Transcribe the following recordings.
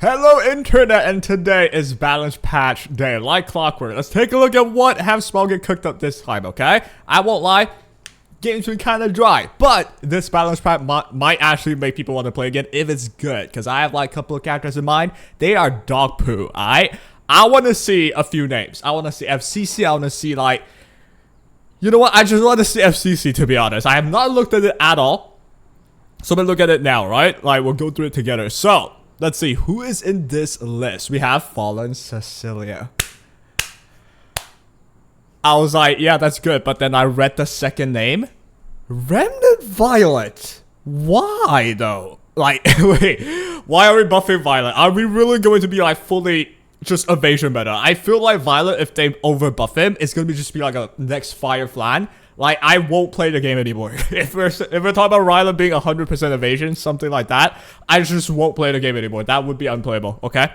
Hello internet, and today is balance patch day, like clockwork. Let's take a look at what have Small get cooked up this time, okay? I won't lie, game's been kind of dry, but this balance patch might actually make people want to play again if it's good, because I have like a couple of characters in mind. They are dog poo, alright? I want to see a few names. I want to see FCC, I want to see like, you know what, I just want to see FCC, to be honest. I have not looked at it at all, so I'm gonna look at it now, right? Like, we'll go through it together. So let's see who is in this list. We have Fallen Cecilia. I was like, yeah, that's good. But then I read the second name. Remnant Violet. Why though? Like, wait, why are we buffing Violet? Are we really going to be like fully just evasion meta? I feel like Violet, if they over buff him, it's going to just be like a next Fire Flan. Like, I won't play the game anymore. If we're talking about Ryla being 100% evasion, something like that, I just won't play the game anymore. That would be unplayable, okay?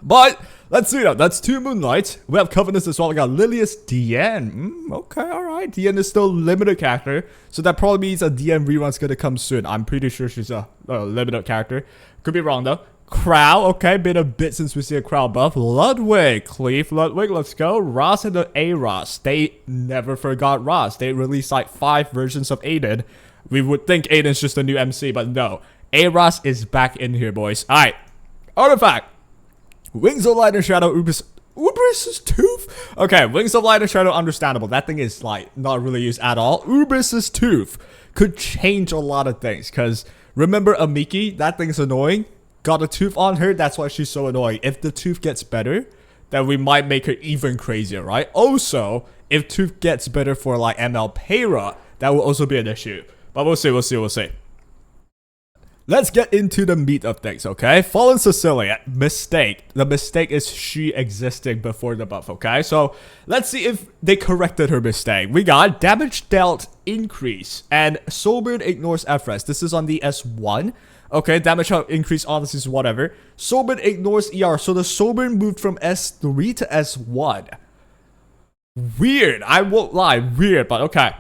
But, let's see that. That's 2 Moonlights. We have Covenants as well. We got Lilius DN. Okay, alright. DN is still limited character. So that probably means a DN rerun's gonna come soon. I'm pretty sure she's a limited character. Could be wrong though. Crow, okay, been a bit since we see a Crow buff. Ludwig, Cleve Ludwig, let's go. Ross and the A-Ross. They never forgot Ross. They released like 5 versions of Aiden. We would think Aiden's just a new MC, but no. A-Ross is back in here, boys. Alright. Artifact. Wings of Light and Shadow, Ubris's Tooth? Okay, Wings of Light and Shadow, understandable. That thing is like not really used at all. Ubris's Tooth could change a lot of things, because remember Amiki? That thing's annoying. Got a tooth on her, that's why she's so annoying. If the tooth gets better, then we might make her even crazier, right? Also, if tooth gets better for like ML Payra, that will also be an issue. But we'll see. Let's get into the meat of things, okay? Fallen Cecilia, mistake. The mistake is she existing before the buff, okay? So, let's see if they corrected her mistake. We got damage dealt increase, and Soulburn ignores FRS. This is on the S1. Okay, damage increase, honestly, is whatever. Soulburn ignores ER, so the Soulburn moved from S3 to S1. Weird, I won't lie, weird, but okay.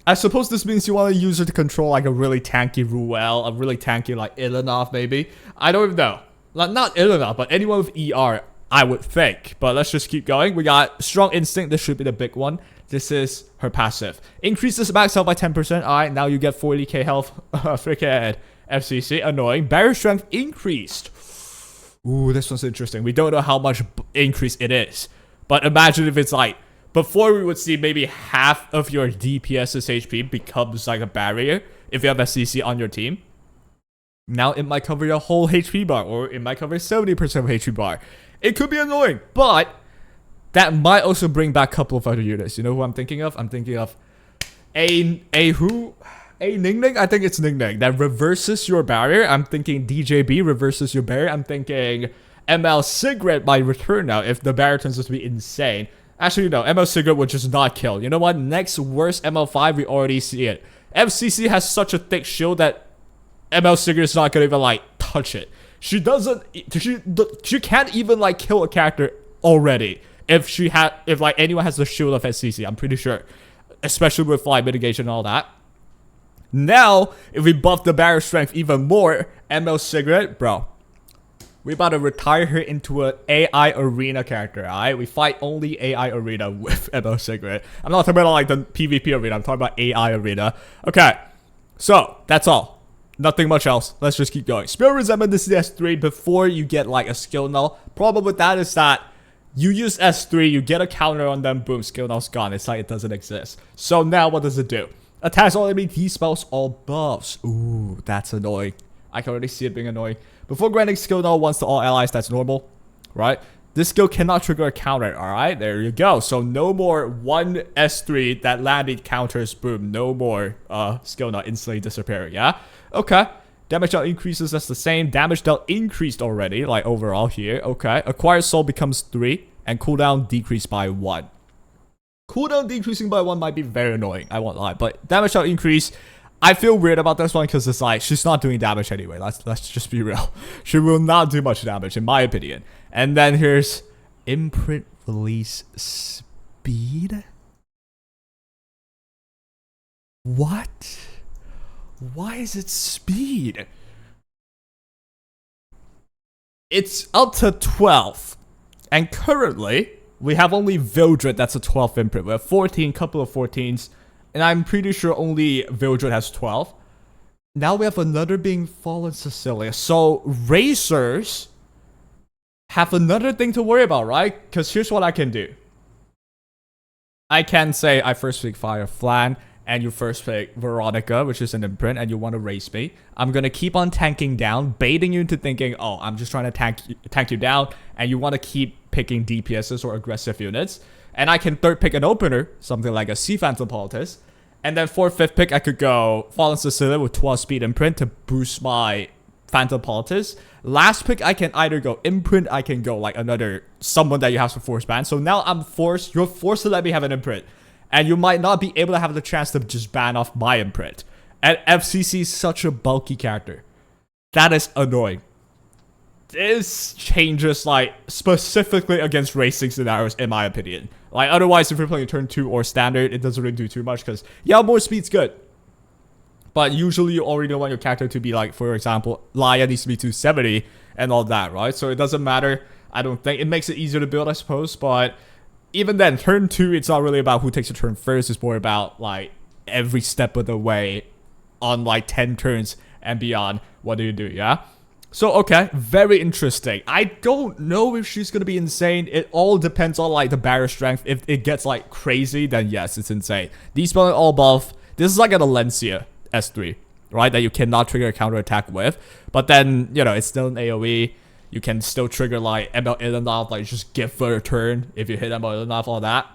I suppose this means you want a user to control like a really tanky Ruel, a really tanky like Ilanov maybe. I don't even know. Like, not Ilanov, but anyone with ER, I would think. But let's just keep going. We got Strong Instinct, this should be the big one. This is her passive. Increases max health by 10%. Alright, now you get 40k health. Freaking FCC, annoying. Barrier strength increased. Ooh, this one's interesting. We don't know how much increase it is. But imagine if it's like, before we would see maybe half of your DPS's HP becomes like a barrier if you have FCC on your team. Now it might cover your whole HP bar, or it might cover 70% of HP bar. It could be annoying, but that might also bring back a couple of other units. You know who I'm thinking of? I'm thinking of Ning Ning? I think it's Ning Ning. That reverses your barrier. I'm thinking DJB reverses your barrier. I'm thinking ML Cigarette might return now if the barrier turns out to be insane. Actually, no. ML Cigarette would just not kill. You know what? Next worst ML5, we already see it. FCC has such a thick shield that ML Cigarette's not gonna even like touch it. She doesn't. She can't even like kill a character already if like anyone has the shield of FCC. I'm pretty sure, especially with like mitigation and all that. Now, if we buff the barrier strength even more, ML Cigarette, bro, we about to retire her into an AI arena character, alright? We fight only AI arena with ML Cigarette. I'm not talking about like the PvP arena, I'm talking about AI arena. Okay, so that's all. Nothing much else. Let's just keep going. Spirit Resentment, this is S3 before you get like a skill null. Problem with that is that you use S3, you get a counter on them, boom, skill null's gone. It's like it doesn't exist. So now what does it do? Attacks all enemy, dispels all buffs. Ooh, that's annoying. I can already see it being annoying. Before granting skill null once to all allies, that's normal, right? This skill cannot trigger a counter, alright? There you go. So no more 1 S3 that landed counters, boom. No more skill null instantly disappearing, yeah? Okay. Damage dealt increases, that's the same. Damage dealt increased already, like overall here. Okay. Acquired soul becomes 3, and cooldown decreased by 1. Cooldown decreasing by 1 might be very annoying, I won't lie. But damage dealt increase, I feel weird about this one because it's like, she's not doing damage anyway. Let's just be real. She will not do much damage, in my opinion. And then here's imprint release speed. What? Why is it speed? it's up to 12. And currently, we have only Vildred that's a 12 imprint. We have 14, couple of 14s. And I'm pretty sure only Vildred has 12. Now we have another being Fallen Cecilia. So, racers have another thing to worry about, right? Because here's what I can do. I can say I first pick Fire Flan, and you first pick Veronica, which is an imprint, and you want to race me. I'm going to keep on tanking down, baiting you into thinking, oh, I'm just trying to tank you down, and you want to keep picking DPSs or aggressive units. And I can third pick an opener, something like a Sea Phantom Politics. And then for fifth pick, I could go Fallen Cecilia with 12 speed imprint to boost my Phantom Politics. Last pick, I can either go imprint, I can go like another someone that you have to force ban. So now you're forced to let me have an imprint. And you might not be able to have the chance to just ban off my imprint. And FCC is such a bulky character. That is annoying. This changes like specifically against racing scenarios in my opinion. Like otherwise if you're playing turn 2 or standard, it doesn't really do too much because yeah, more speed's good. But usually you already want your character to be like, for example, Laia needs to be 270 and all that, right? So it doesn't matter. I don't think it makes it easier to build, I suppose. But even then, turn 2, it's not really about who takes a turn first. It's more about like every step of the way on like 10 turns and beyond. What do you do? Yeah. So, okay, very interesting. I don't know if she's going to be insane. It all depends on, like, the barrier strength. If it gets, like, crazy, then yes, it's insane. These spells are all buff. This is like an Alencia S3, right? That you cannot trigger a counterattack with. But then, you know, it's still an AoE. You can still trigger, like, ML Ilanov, like, just give for a turn if you hit ML Ilanov, all that.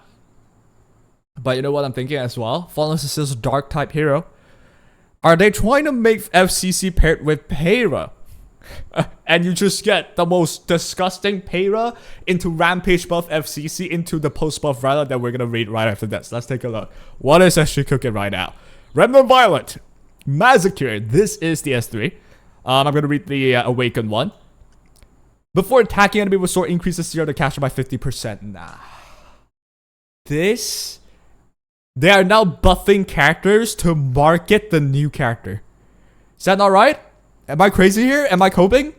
But you know what I'm thinking as well? Fallen Cecilia's Dark-type hero. Are they trying to make FCC paired with Peyra? And you just get the most disgusting Peyra into Rampage buff FCC into the post buff Violet that we're gonna read right after this. Let's take a look. What is actually cooking right now? Remnant Violet, Massacre. This is the S3. I'm gonna read the Awakened one. Before attacking enemy with sword, increases CR to caster by 50%. Nah. They are now buffing characters to market the new character. Is that not right? Am I crazy here? Am I coping?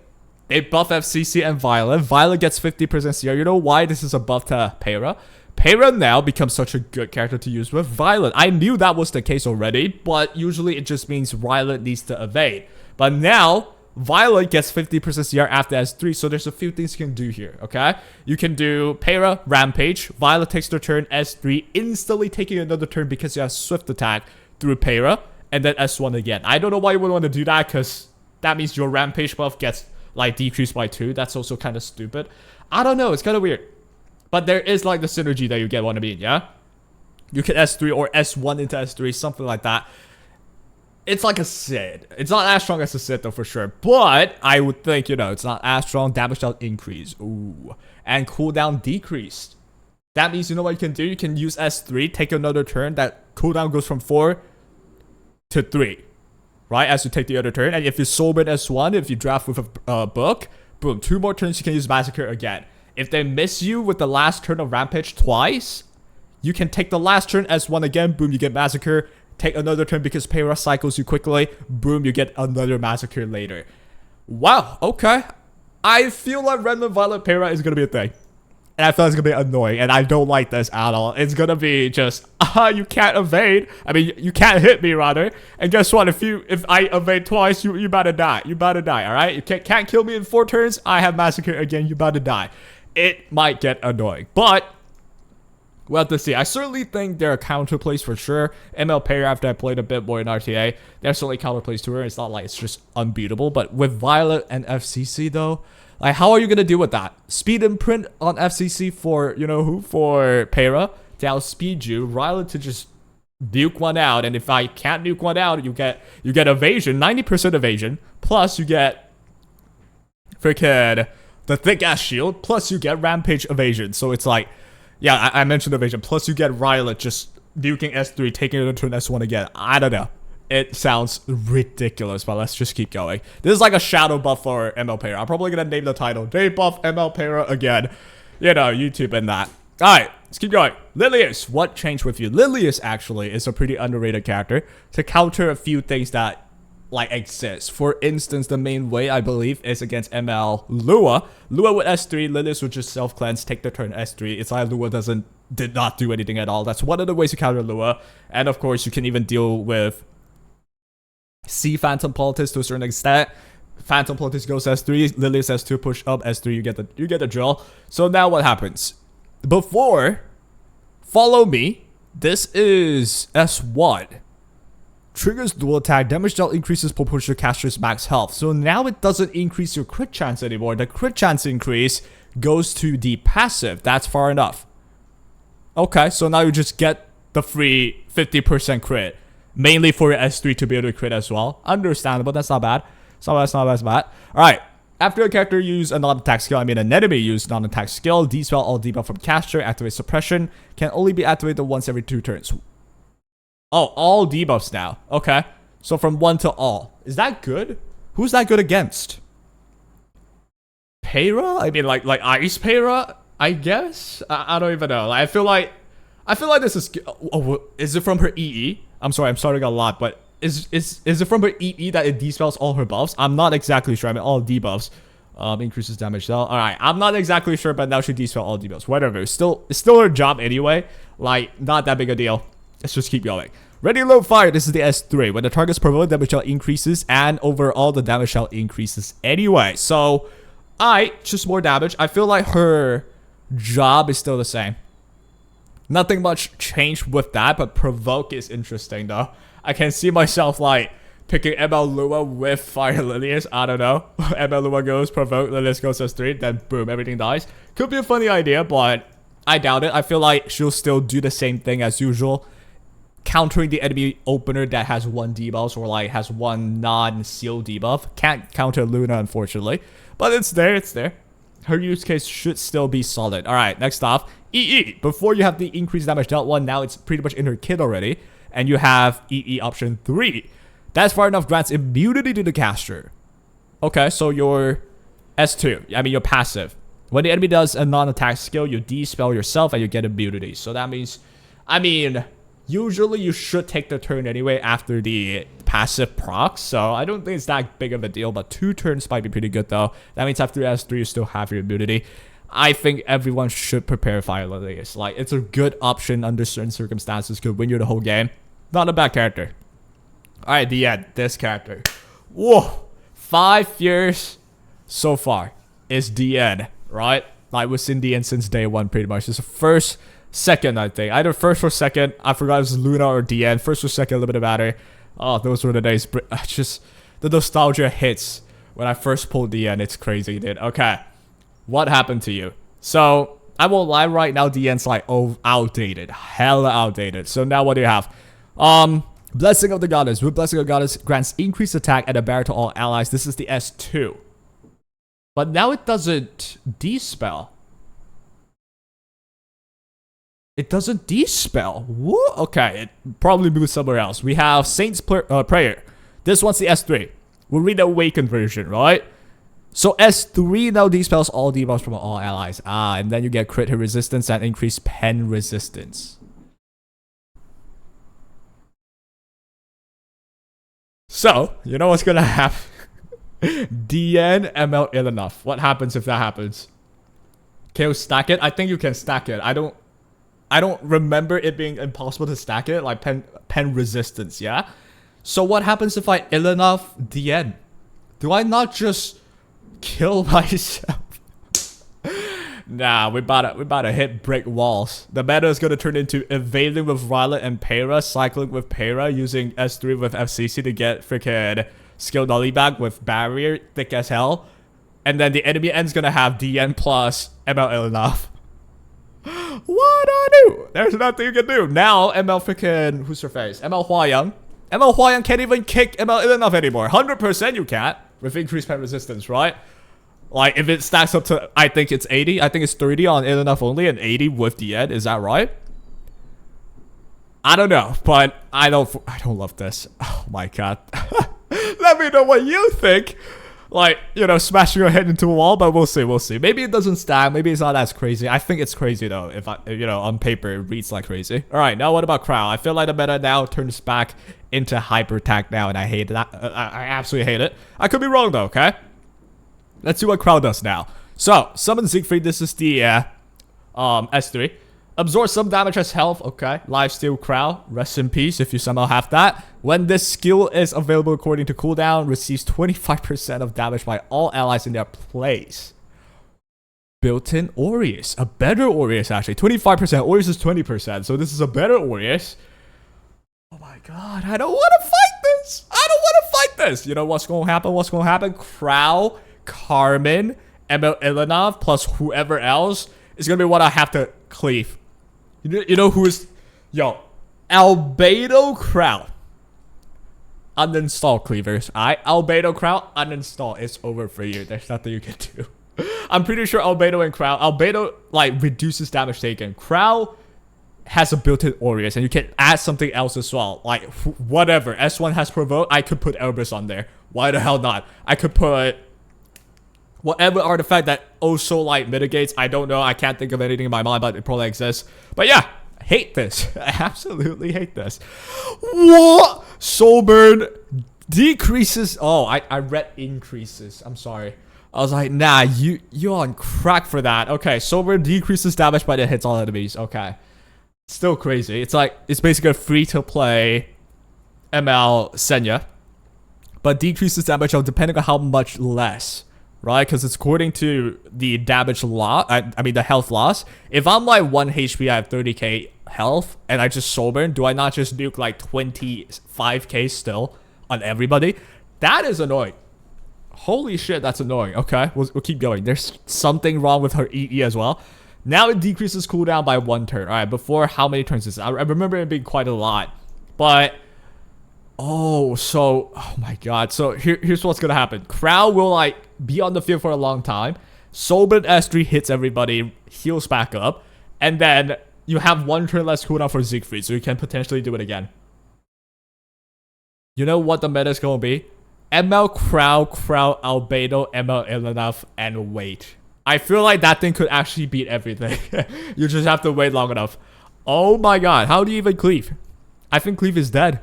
They buff FCC and Violet. Violet gets 50% CR. You know why this is a buff to Peyra? Peyra now becomes such a good character to use with Violet. I knew that was the case already, but usually it just means Violet needs to evade. But now, Violet gets 50% CR after S3, so there's a few things you can do here, okay? You can do Peyra, Rampage. Violet takes their turn, S3, instantly taking another turn because you have Swift Attack through Peyra, and then S1 again. I don't know why you would want to do that, because that means your Rampage buff gets, like, decreased by 2. That's also kind of stupid. I don't know. It's kind of weird. But there is, like, the synergy that you get what I mean, yeah? You can S3 or S1 into S3, something like that. It's like a Sid. It's not as strong as a Sid, though, for sure. But I would think, you know, it's not as strong. Damage out increase. Ooh. And cooldown decreased. That means, you know what you can do? You can use S3, take another turn. That cooldown goes from 4 to 3. Right, as you take the other turn. And if you soulmate S1, if you draft with a book, boom, 2 more turns you can use Massacre again. If they miss you with the last turn of Rampage twice, you can take the last turn S1 again, boom, you get Massacre. Take another turn because Peyra cycles you quickly, boom, you get another Massacre later. Wow, okay. I feel like Remnant Violet Peyra is going to be a thing. And I feel it's going to be annoying, and I don't like this at all. It's going to be just, you can't evade. I mean, you can't hit me, rather. And guess what? If I evade twice, you about to die. You about to die, alright? You can't kill me in 4 turns. I have Massacre again. You about to die. It might get annoying, but we'll have to see. I certainly think there are counterplays for sure. ML Peyra, after I played a bit more in RTA, there's certainly counterplays to her. It's not like it's just unbeatable, but with Violet and FCC, though, like, how are you going to deal with that? Speed imprint on FCC for, you know who? For Peyra to outspeed you. Violet to just nuke one out. And if I can't nuke one out, you get evasion. 90% evasion. Plus, you get freaking the thick-ass shield. Plus, you get Rampage evasion. So it's like, yeah, I mentioned evasion. Plus, you get Violet just nuking S3, taking it into an S1 again. I don't know. It sounds ridiculous, but let's just keep going. This is like a shadow buff for ML Peyra. I'm probably going to name the title, They Buff ML Peyra again. You know, YouTube and that. Alright, let's keep going. Lilius, what changed with you? Lilius, actually, is a pretty underrated character to counter a few things that like exist. For instance, the main way I believe is against ML Lua. Lua with S3, Lilius would just self-cleanse, take the turn S3. It's like Lua did not do anything at all. That's one of the ways to counter Lua. And of course, you can even deal with C Phantom Politics to a certain extent. Phantom Politics goes S3, Lilius S2, push up S3, you get the drill. So now what happens? Before, follow me. This is S1. Triggers dual attack, damage dealt increases proportional to caster's max health. So now it doesn't increase your crit chance anymore. The crit chance increase goes to the passive. That's far enough. Okay, so now you just get the free 50% crit. Mainly for your S3 to be able to crit as well. Understandable, that's not bad. So that's not as bad. Alright, after a character use a non-attack skill, I mean an enemy use non-attack skill, dispel all debuff from caster, activate suppression, can only be activated once every 2 turns. Oh, all debuffs now. Okay. So from 1 to all. Is that good? Who's that good against? Para? I mean like Ice Para? I guess? I don't even know. Like, I feel like this is... Oh, is it from her EE? I'm sorry, I'm starting a lot, but is it from her EE that it dispels all her buffs? I'm not exactly sure. I mean, all debuffs. Increases damage dealt. Alright, I'm not exactly sure, but now she dispel all debuffs. Whatever. It's still her job anyway. Like, not that big a deal. Let's just keep going. Ready, load, fire. This is the S3. When the target's provoke, damage dealt increases, and overall the damage dealt increases anyway. So, just more damage. I feel like her job is still the same. Nothing much changed with that, but provoke is interesting though. I can see myself like picking ML Lua with Fire Lilius. I don't know. ML Lua goes, provoke, Lilius goes S3, then boom, everything dies. Could be a funny idea, but I doubt it. I feel like she'll still do the same thing as usual. Countering the enemy opener that has 1 debuff or like has 1 non-seal debuff. Can't counter Luna, unfortunately. But it's there, it's there. Her use case should still be solid. Alright, next off. EE. Before you have the increased damage dealt 1, now it's pretty much in her kit already. And you have EE option 3. That's far enough grants immunity to the caster. Okay, so your S2. I mean, your passive. When the enemy does a non-attack skill, you dispel yourself and you get immunity. So that means... I mean... Usually you should take the turn anyway after the passive proc, so I don't think it's that big of a deal, but 2 turns might be pretty good though. That means after S3 you still have your immunity. I think everyone should prepare Fire Lilius. Like, it's a good option under certain circumstances, could win you the whole game. Not a bad character. Alright, the end. This character. Whoa! 5 years so far is DN, right? Like, we've seen DN since day 1 pretty much. It's the first... Second, I think. Either first or second. I forgot it was Luna or DN. First or second, a little bit of matter. Oh, those were the days. Just the nostalgia hits when I first pulled DN. It's crazy, dude. Okay. What happened to you? So, I won't lie, right now DN's like, oh, outdated. Hella outdated. So now what do you have? Blessing of the Goddess. With Blessing of the Goddess grants increased attack and a barrier to all allies. This is the S2. But now it doesn't dispel. It doesn't dispel. Whoa. Okay, it probably moved somewhere else. We have Saint's Prayer. This one's the S3. We'll read the Awakened version, right? So S3 now dispels all debuffs from all allies. And then you get crit hit resistance and increased pen resistance. So, you know what's gonna happen? DN ML ill enough. What happens if that happens? Can you stack it? I think you can stack it. I don't remember it being impossible to stack it, like pen resistance, yeah? So what happens if I ill enough DN? Do I not just kill myself? Nah, we about to hit brick walls. The meta is gonna turn into evading with Violet and Para, cycling with Para, using S3 with FCC to get freaking skill nully back with barrier, thick as hell. And then the enemy end's gonna have DN plus ML ill enough. What do I do? There's nothing you can do. Now, ML freaking... Who's her face? ML Huayang. ML Huayang can't even kick ML ill enough anymore. 100% you can't. With increased pen resistance, right? Like, if it stacks up to... I think it's 80. I think it's 30 on ill enough only and 80 with the end. Is that right? I don't know. But I don't love this. Oh my god. Let me know what you think. like, you know, smashing your head into a wall, but we'll see, we'll see. Maybe it doesn't stack, maybe it's not as crazy. I think it's crazy though, if you know, on paper it reads like crazy. Alright, now what about Crow? I feel like the meta now turns back into hyper attack now, and I hate that. I absolutely hate it. I could be wrong though, okay? Let's see what Crow does now. So, summon Siegfried, this is the S3. Absorb some damage as health, okay. Lifesteal Crow, rest in peace if you somehow have that. When this skill is available according to cooldown, receives 25% of damage by all allies in their place. Built-in Aureus, a better Aureus actually, 25%, Aureus is 20%, so this is a better Aureus. Oh my god, I don't want to fight this! I don't want to fight this! You know what's going to happen? What's going to happen? Crow, Carmen, Emil Ilanov, plus whoever else is going to be what I have to cleave. You know who is... Yo, Albedo Crow. Uninstall cleavers. Alright, Albedo Crow, uninstall. It's over for you. There's nothing you can do. I'm pretty sure Albedo and Crow... Albedo, like, reduces damage taken. Crow has a built-in Aureus, and you can add something else as well. Like, whatever. S1 has Provoke, I could put Elbrus on there. Why the hell not? I could put... whatever artifact that also like mitigates, I don't know. I can't think of anything in my mind, but it probably exists. But yeah, hate this. I absolutely hate this. What? Soulburn decreases. Oh, I read increases. I'm sorry. I was like, nah, you're on crack for that. Okay, Soulburn decreases damage by the hits all enemies. Okay, still crazy. It's like it's basically a free to play ML Senya, but decreases damage depending on how much less. Right, because it's according to the damage loss, I mean the health loss. If I'm like 1 HP, I have 30k health, and I just Soulburn, do I not just nuke like 25k still on everybody? That is annoying. Holy shit, that's annoying. Okay, we'll keep going. There's something wrong with her EE as well. Now it decreases cooldown by 1 turn. Alright, before how many turns is it? I remember it being quite a lot. But... oh my god. So here's what's gonna happen. Crow will like be on the field for a long time. Soulburn S3 hits everybody, heals back up, and then you have 1 turn less cooldown for Siegfried, so you can potentially do it again. You know what the meta is gonna be? ML Crow, Albedo, ML Ilanov, and wait. I feel like that thing could actually beat everything. You just have to wait long enough. Oh my god, how do you even cleave? I think cleave is dead.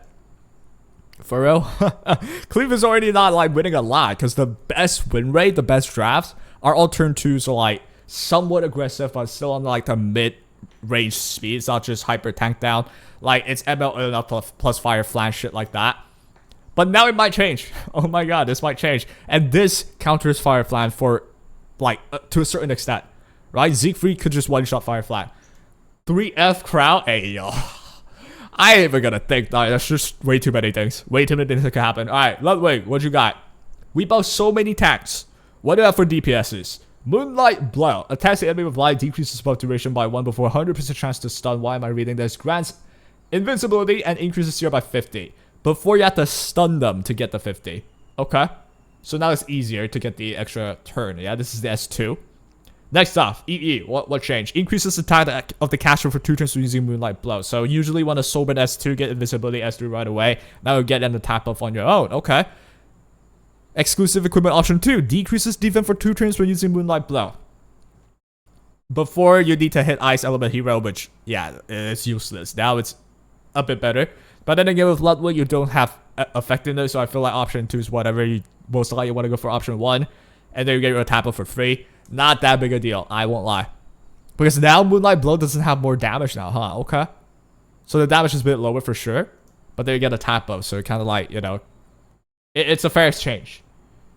For real? Cleave is already not like winning a lot, because the best win rate, the best drafts are all turn 2s, so like somewhat aggressive but still on like the mid-range speed. It's not just hyper tank down. Like it's ML plus fire flange shit like that. But now it might change. Oh my god, this might change. And this counters fire flange for like to a certain extent. Right? Siegfried could just one-shot fire flange. 3F Crow? Hey yo. I ain't even gonna think that. That's just way too many things. Way too many things that could happen. Alright, Ludwig, what you got? We buff so many tanks. What do you have for DPSs? Moonlight Blow. Attacks the enemy with light, decreases buff duration by 1 before 100% chance to stun. Why am I reading this? Grants invincibility and increases CR by 50. Before you have to stun them to get the 50. Okay. So now it's easier to get the extra turn. Yeah, this is the S2. Next off, EE. What changed? Increases the time of the caster for 2 turns using Moonlight Blow. So usually when a Soulburn S2 get invisibility S3 right away, now you get an attack buff on your own. Okay. Exclusive equipment option 2. Decreases defense for 2 turns when using Moonlight Blow. Before you need to hit Ice Element Hero, which, yeah, it's useless. Now it's a bit better. But then again, with Ludwig, you don't have effectiveness, so I feel like option 2 is whatever. You most likely want to go for option 1, and then you get your attack buff for free. Not that big a deal, I won't lie. Because now Moonlight Blow doesn't have more damage now, huh? Okay. So the damage is a bit lower for sure. But then you get a tap buff, so kind of like, you know. It's a fair exchange.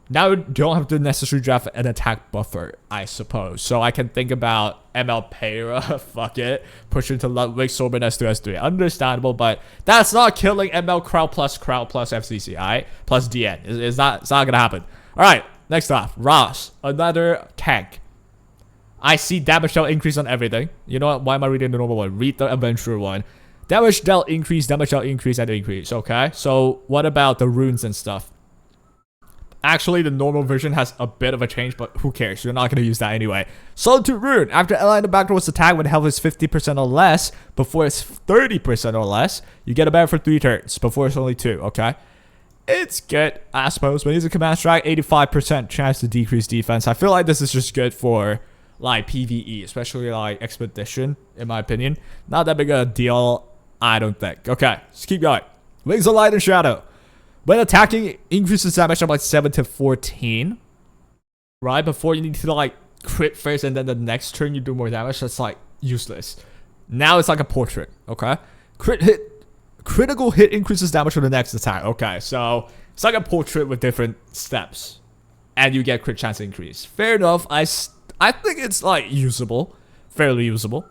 Now you don't have to necessarily draft an attack buffer, I suppose. So I can think about ML Pera, fuck it. Push into Ludwig, Soulburn, S2, S3. Understandable, but that's not killing ML Crow plus FCC, alright? Plus DN. It's not gonna happen. Alright. Next off, Ross, another tank. I see damage dealt increase on everything. You know what? Why am I reading the normal one? Read the adventure one. Damage dealt increase, and increase. Okay, so what about the runes and stuff? Actually, the normal version has a bit of a change, but who cares? You're not going to use that anyway. Solitude Rune. After ally in the backwards attack when health is 50% or less, before it's 30% or less, you get a bear for 3 turns. Before it's only 2, okay? it's good, I suppose. When he's a command strike, 85% chance to decrease defense. I feel like this is just good for like PvE, especially like expedition, in my opinion. Not that big a deal, I don't think. Okay, let's keep going. Wings of Light and Shadow. When attacking, it increases damage from like 7 to 14. Right? Before you need to like crit first and then the next turn you do more damage. That's like useless. Now it's like a portrait. Okay? Critical hit increases damage for the next attack. Okay, so it's like a portrait with different steps. And you get crit chance increase. Fair enough. I think it's like usable. Fairly usable.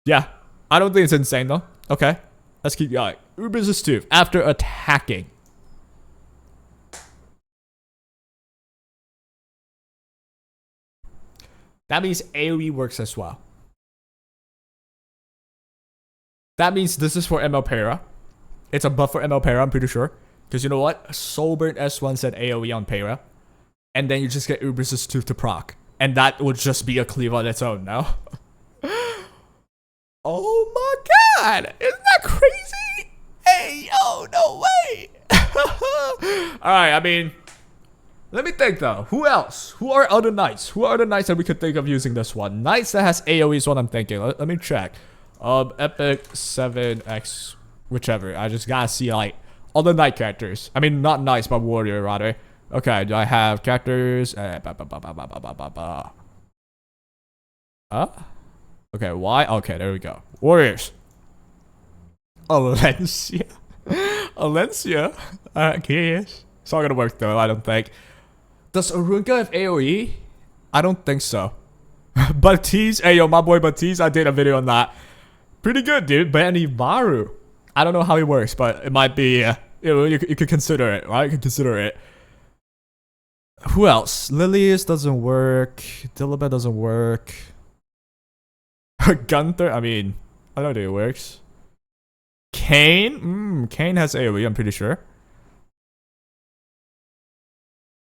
Yeah. I don't think it's insane though. Okay. Let's keep going. Uber's Tooth. After attacking. That means AoE works as well. That means this is for ML Para. It's a buff for ML Para, I'm pretty sure. Because you know what? Soulburn S1 said AoE on Para. And then you just get Uber's Tooth to proc. And that would just be a cleave on its own now. Oh my god! Isn't that crazy? Hey, yo, no way! Alright, I mean... Let me think though. Who else? Who are other knights? Who are the knights that we could think of using this one? Knights that has AoE is what I'm thinking. Let me check. Epic 7x, whichever. I just gotta see like other knight characters. I mean, not knights, but warrior rather. Okay, do I have characters? Okay, why? Okay, there we go. Warriors. Alencia. Alencia. I guess. It's not gonna work though, I don't think. Does Arunga have AoE? I don't think so. Baptiste, hey yo, my boy Baptiste, I did a video on that. Pretty good, dude. Banimaru. I don't know how it works, but it might be, you could consider it, right? You could consider it. Who else? Lilius doesn't work. Dilibet doesn't work. Gunther, I mean, I don't think it works. Kane? Kane has AoE, I'm pretty sure.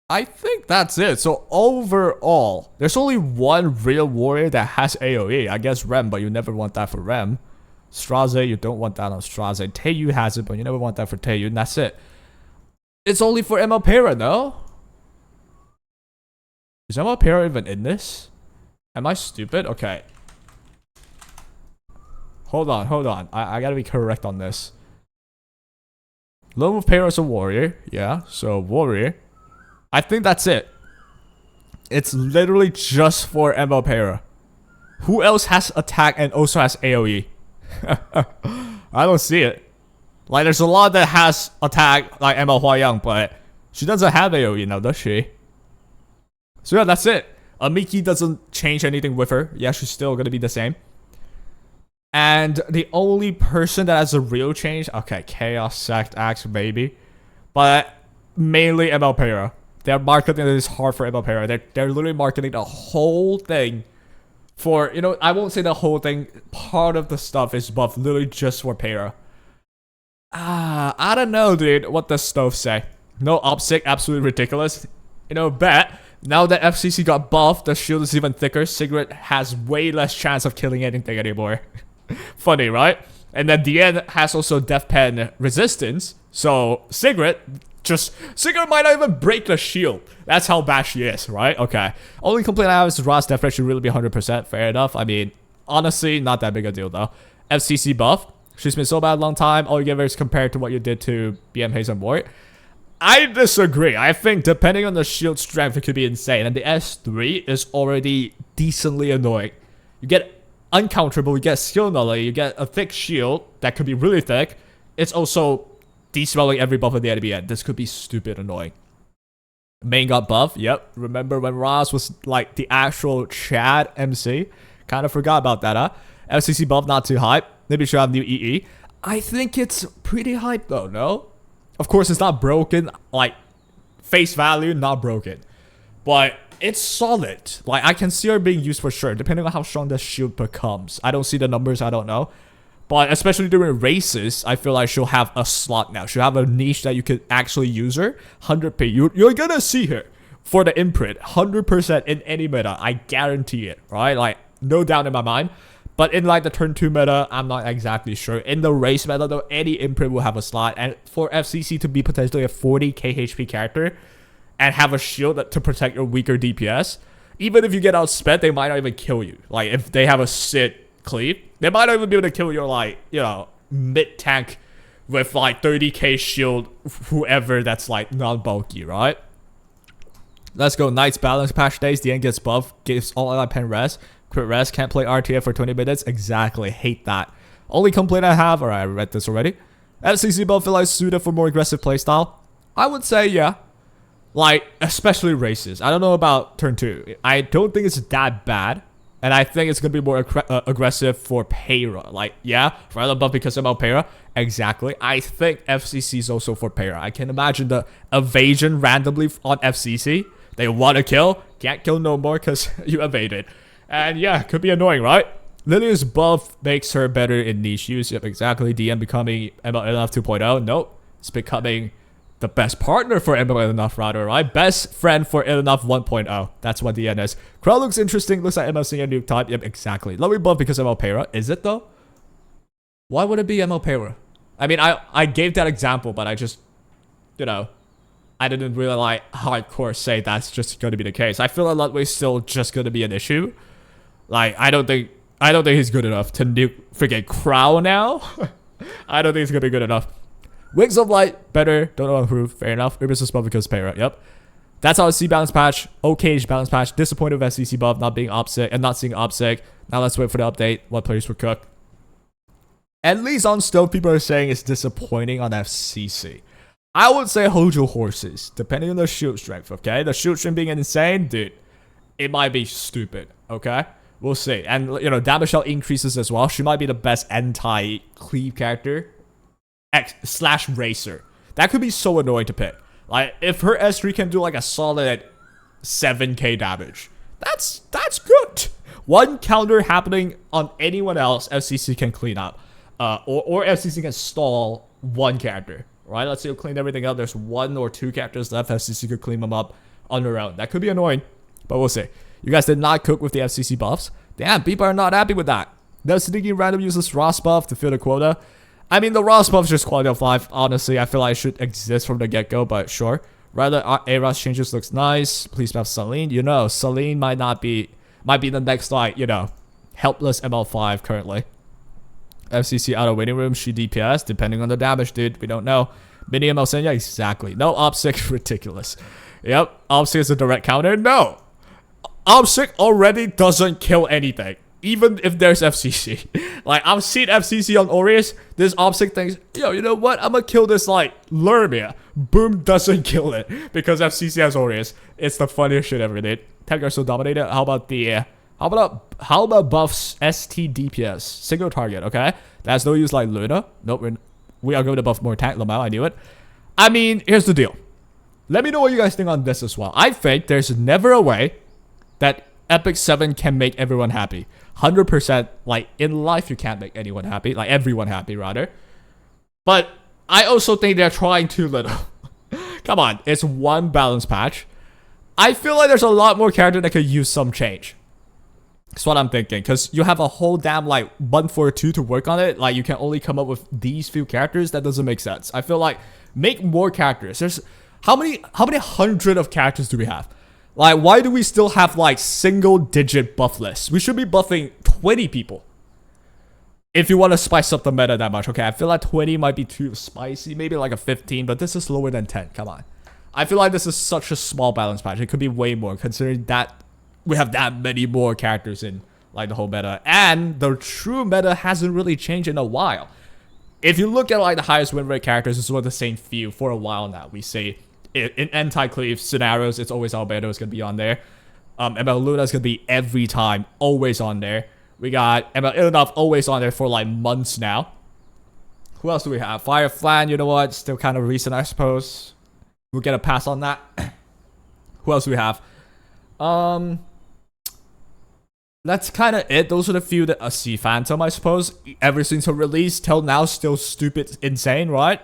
I think that's it. So overall, there's only one real warrior that has AoE. I guess Rem, but you never want that for Rem. Straze, you don't want that on Straze. Teiyu has it, but you never want that for Teiyu, and that's it. It's only for ML Para, no? Is ML Para even in this? Am I stupid? Okay. Hold on. I gotta be correct on this. Lone Wolf Para is a warrior. Yeah, so warrior. I think that's it. It's literally just for ML Para. Who else has attack and also has AoE? I don't see it. Like, there's a lot that has attack, like ML Huayang, but she doesn't have AoE now, does she? So yeah, that's it. Amiki doesn't change anything with her. Yeah, she's still gonna be the same. And the only person that has a real change, okay, Chaos Sect Axe maybe, but mainly ML Para. They're marketing this hard for ML Para. They're literally marketing the whole thing for, you know, I won't say the whole thing. Part of the stuff is buff literally just for Para. I don't know, dude. What does Stove say? No Opsic, absolutely ridiculous. You know, bet. Now that FCC got buffed, the shield is even thicker. Cigarette has way less chance of killing anything anymore. Funny, right? And then DN has also Death Pen resistance. So, Cigarette might not even break the shield. That's how bad she is, right? Okay. Only complaint I have is Ra's death rate should really be 100%. Fair enough. I mean, honestly, not that big a deal though. FCC buff. She's been so bad a long time. All you give her is compared to what you did to BM Haze and Wart. I disagree. I think depending on the shield strength, it could be insane. And the S3 is already decently annoying. You get uncounterable, you get skill nullity, you get a thick shield that could be really thick. It's also de-spelling every buff at the enemy end. This could be stupid annoying. Main got buff. Yep. Remember when Ross was like the actual Chad MC? Kind of forgot about that, huh? FCC buff not too hype. Maybe should have new EE. I think it's pretty hype though, no? Of course, it's not broken. Like, face value, not broken. But it's solid. Like, I can see her being used for sure, depending on how strong the shield becomes. I don't see the numbers, I don't know. But especially during races, I feel like she'll have a slot now. She'll have a niche that you could actually use her. 100p. You're gonna see her for the imprint. 100% in any meta. I guarantee it, right? Like, no doubt in my mind. But in like the turn 2 meta, I'm not exactly sure. In the race meta though, any imprint will have a slot. And for FCC to be potentially a 40k HP character and have a shield to protect your weaker DPS, even if you get outspent, they might not even kill you. Like if they have a sit cleave, they might not even be able to kill your like, you know, mid tank with like 30k shield, whoever that's like non-bulky, right? Let's go. Knight's balance patch days. The end gets buffed. Gives all ally pen rest. Crit rest. Can't play RTF for 20 minutes. Exactly. Hate that. Only complaint I have. Alright, I read this already. FCC buff feel like suited for more aggressive playstyle. I would say yeah. Like, especially races. I don't know about turn 2. I don't think it's that bad. And I think it's going to be more aggressive for Payra. Like, yeah, rather buff because of Payra. Exactly. I think FCC is also for Payra. I can imagine the evasion randomly on FCC. They want to kill. Can't kill no more because you evaded. And yeah, could be annoying, right? Lilia's buff makes her better in niche use. Yep, exactly. DM becoming MLNF 2.0. Nope. It's becoming the best partner for MLNF rather, right? Best friend for MLNF 1.0. That's what DN is. Crow looks interesting. Looks like MLC a nuke type. Yep, exactly. Low buff because of Payra. Is it though? Why would it be Payra? I mean, I gave that example, but I just, you know, I didn't really like hardcore say that's just going to be the case. I feel like Ludwig's still just going to be an issue. Like, I don't think he's good enough to nuke freaking Crow now. I don't think he's going to be good enough. Wings of Light, better. Don't know improve. Fair enough. Urban buff because Payra. Yep. That's how I see balance patch. Okay, balance patch. Disappointed with SCC buff not being OPSIC and not seeing OPSIC. Now let's wait for the update. What players were cooked. At least on Stove, people are saying it's disappointing on FCC. I would say hold your horses, depending on the shield strength, okay? The shield strength being insane, dude, it might be stupid, okay? We'll see. And, you know, damage shell increases as well. She might be the best anti-cleave character slash racer. That could be so annoying to pick. Like, if her S3 can do like a solid 7k damage, that's good. One counter happening on anyone else, FCC can clean up. Or FCC can stall one character, right? Let's say you clean everything up. There's 1 or 2 characters left. FCC could clean them up on their own. That could be annoying, but we'll see. You guys did not cook with the FCC buffs. Damn, people are not happy with that. No sneaky random uses Ross buff to fill the quota. I mean, the Ross buff is just quality of life. Honestly, I feel like it should exist from the get-go, but sure. Rather, A-Ross changes looks nice. Please buff Celine. You know, Celine might be the next, like, you know, helpless ML5 currently. FCC out of waiting room, she DPS, depending on the damage, dude. We don't know. Mini ML Senya, exactly. No, OPSIC, ridiculous. Yep, OPSIC is a direct counter. No! OPSIC already doesn't kill anything, even if there's FCC. Like, I've seen FCC on Aureus. This OPSIC thinks, yo, you know what? I'm gonna kill this, like, Lermia. Boom, doesn't kill it, because FCC has Aureus. It's the funniest shit ever, dude. Tech are so dominated. How about the... How about buffs ST DPS? Single target, okay? That's no use like Luna. Nope, we are going to buff more tank Lamau, I knew it. I mean, here's the deal. Let me know what you guys think on this as well. I think there's never a way that Epic 7 can make everyone happy. 100%, like, in life you can't make anyone happy. Like, everyone happy, rather. But I also think they're trying too little. Come on, it's one balance patch. I feel like there's a lot more character that could use some change. That's what I'm thinking, because you have a whole damn like 142 to work on it. Like, you can only come up with these few characters. That doesn't make sense. I feel like make more characters. There's how many hundred of characters do we have? Like, why do we still have like single digit buff lists? We should be buffing 20 people if you want to spice up the meta that much. Okay, I feel like 20 might be too spicy. Maybe like a 15, but this is lower than 10. Come on. I feel like this is such a small balance patch. It could be way more, considering that we have that many more characters in like the whole meta, and the true meta hasn't really changed in a while. If you look at like the highest win rate characters, it's sort of the same few for a while now. We say in anti-cleave scenarios, it's always Albedo is gonna be on there. ML Luna is gonna be every time, always on there. We got ML Ilnov always on there for like months now. Who else do we have? Fire Flan, you know what? Still kind of recent, I suppose. We'll get a pass on that. Who else do we have? That's kind of it. Those are the few that see Phantom, I suppose. Ever since her release till now, still stupid insane, right?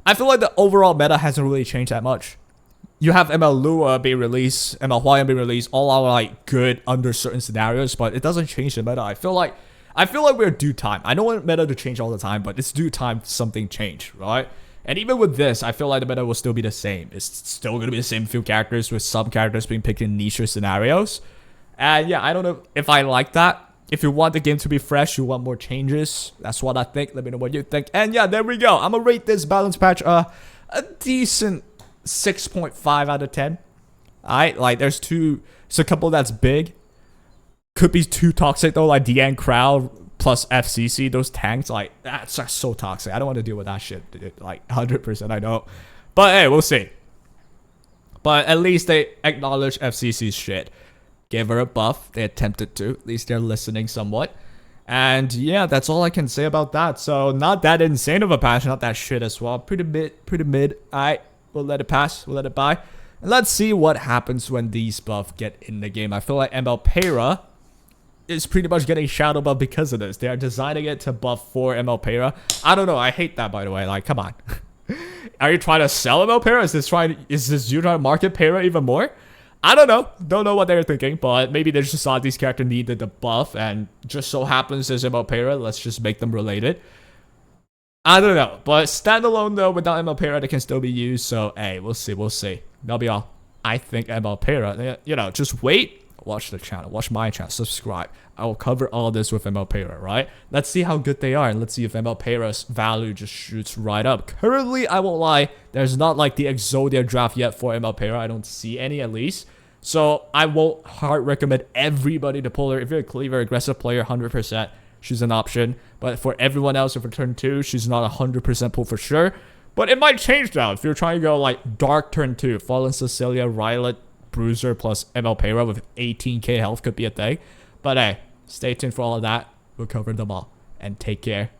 I feel like the overall meta hasn't really changed that much. You have ML Lua being released, ML Hawaiian being released, all are like good under certain scenarios, but it doesn't change the meta. I feel like I feel like we're due time. I don't want meta to change all the time, but it's due time something change, right? And even with this, I feel like the meta will still be the same. It's still going to be the same few characters, with some characters being picked in niche scenarios. And yeah, I don't know if I like that. If you want the game to be fresh, you want more changes. That's what I think. Let me know what you think. And yeah, there we go. I'm going to rate this balance patch a decent 6.5 out of 10. Alright, like there's a couple that's big. Could be too toxic though, like DN Crowd plus FCC, those tanks, like that's just so toxic. I don't want to deal with that shit, dude. Like 100%, I know. But hey, we'll see. But at least they acknowledge FCC's shit. Gave her a buff. They attempted to. At least they're listening somewhat. And yeah, that's all I can say about that. So not that insane of a patch, not that shit as well. Pretty mid. Alright, we'll let it pass. We'll let it by. And let's see what happens when these buffs get in the game. I feel like MLPera is pretty much getting shadow buff because of this. They are designing it to buff for MLPera. I don't know. I hate that, by the way. Like, come on. Are you trying to sell MLPera? Is this you trying to market Para even more? I don't know. Don't know what they're thinking, but maybe they just thought these characters needed the buff, and just so happens there's MLPera. Let's just make them related. I don't know. But standalone, though, without MLPera, they can still be used. So, hey, we'll see. We'll see. That'll be all. I think MLPera, you know, just wait. Watch the channel, watch my channel, subscribe. I will cover all this with MLPera, right? Let's see how good they are, and let's see if MLPera's value just shoots right up. Currently, I won't lie, there's not like the Exodia draft yet for MLPera. I don't see any at least. So I won't hard recommend everybody to pull her. If you're a cleaver, aggressive player, 100%, she's an option. But for everyone else, if for turn 2, she's not 100% pull for sure. But it might change now. If you're trying to go like Dark turn 2, Fallen Cecilia, Rylet, Bruiser plus MLPera with 18k health could be a thing. But hey, stay tuned for all of that. We'll cover them all. And take care.